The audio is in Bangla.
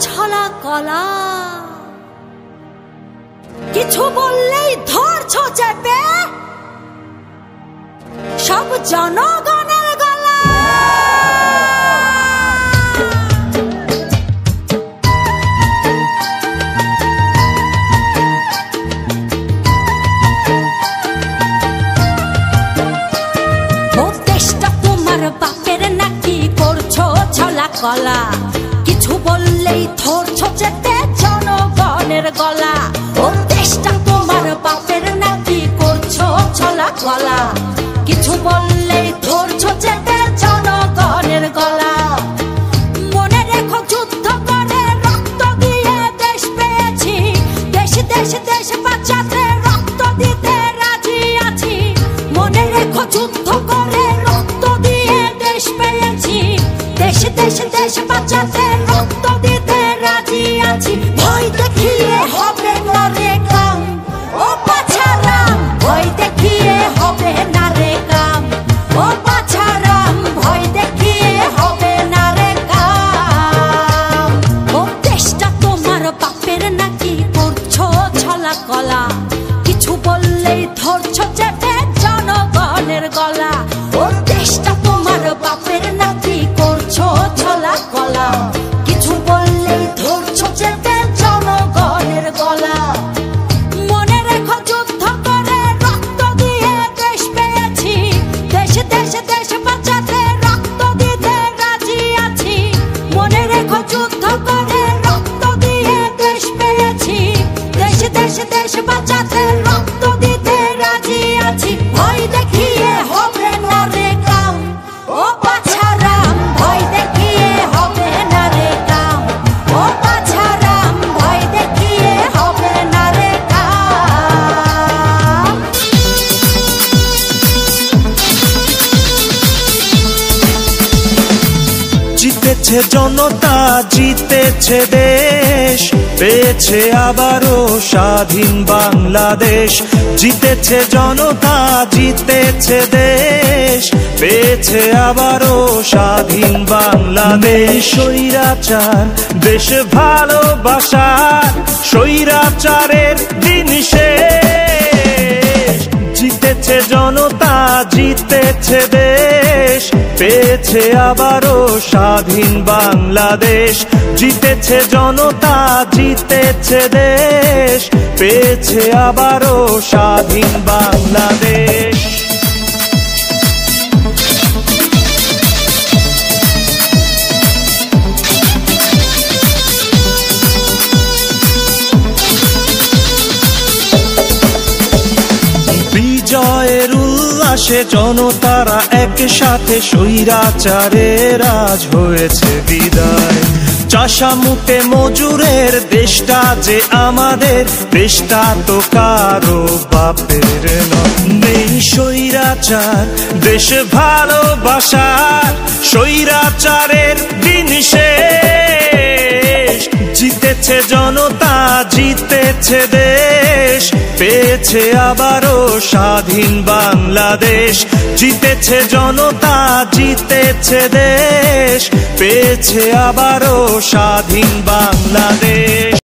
ছলা কলা, কিছু বললেই ধরছো চেপে সব জনগণের গলা। ও দেশটা তোমার বাপের নাকি করছো ছলা কলা, কিছু বললেই ধরছো চেপে জনগণের গলা। ও দেশটা তোমার বাপের নাকি করছো ছলা কলা, কিছু বললেই ধরছো চেপে জনগণের গলা। মনে রেখো যুদ্ধ করে রক্ত দিয়ে দেশ পেয়েছি, দেশ দেশ দেশ বাঁচাতে রক্ত দিতে রাজি আছি। মনে রেখো যুদ্ধ করে রক্ত দিয়ে দেশ পেয়েছি, দেশ দেশ দেশ বাঁচাতে রক্ত দিতে রাজি আছি। ভয় দেখিয়ে হবে না রে কাম, ও বাছারাম ভয় দেখিয়ে হবে না রে কাম, ও বাছারাম ভয় দেখিয়ে হবে না রে কাম। ও দেশটা তোমার বাপের নাকি করছো ছলা কলা, কিছু বললেই ধরছো চেপে জনগণের গলা। ও দেশটা তোমার বাপের নাকি করছো ছলা কলা, কিছু বললেই ধরছো চেপে জনগণের গলা। মনে রেখো যুদ্ধ করে রক্ত দিয়ে দেশ পেয়েছি, দেশ দেশ দেশ বাঁচাতে রক্ত দিতে রাজি আছি। মনে রেখো যুদ্ধ করে রক্ত দিয়ে দেশ পেয়েছি, দেশ দেশ দেশ বাঁচাতে রক্ত দিতে রাজি আছি। ভয় দেখিয়ে হবে না রে কাম, ও বাছারাম ভয় দেখিয়ে হবে না রে কাম, ও বাছারাম ভয় দেখিয়ে হবে না রে কাম। জিতেছে জনতা, জিতেছে দেশ, পেয়েছে আবারও স্বাধীন বাংলাদেশ। জিতেছে জনতা, জিতেছে দেশ, পেয়েছে আবারও স্বাধীন বাংলাদেশ। স্বৈরাচার দেশ ভালোবাসার, স্বৈরাচারের দিন শেষ। জিতেছে জনতা, জিতেছে দেশ, পেয়েছে আবারও স্বাধীন বাংলাদেশ। জিতেছে জনতা, জিতেছে দেশ, পেয়েছে আবারও স্বাধীন বাংলাদেশ। বিজয়ের উল্লাসে জনতারা একসাথে, স্বৈরাচারের আজ হয়েছে বিদায়। চাষামুখে মজুরের দেশটা যে আমাদের, দেশটা তো কারো বাপের নয়। নেই স্বৈরাচার দেশ ভালোবাসার, স্বৈরাচারের দিন শেষ। জিতেছে জনতা, জিতেছে দেশ, পেয়েছে আবারও স্বাধীন বাংলাদেশ। জিতেছে জনতা, জিতেছে দেশ, পেয়েছে আবারও স্বাধীন বাংলাদেশ।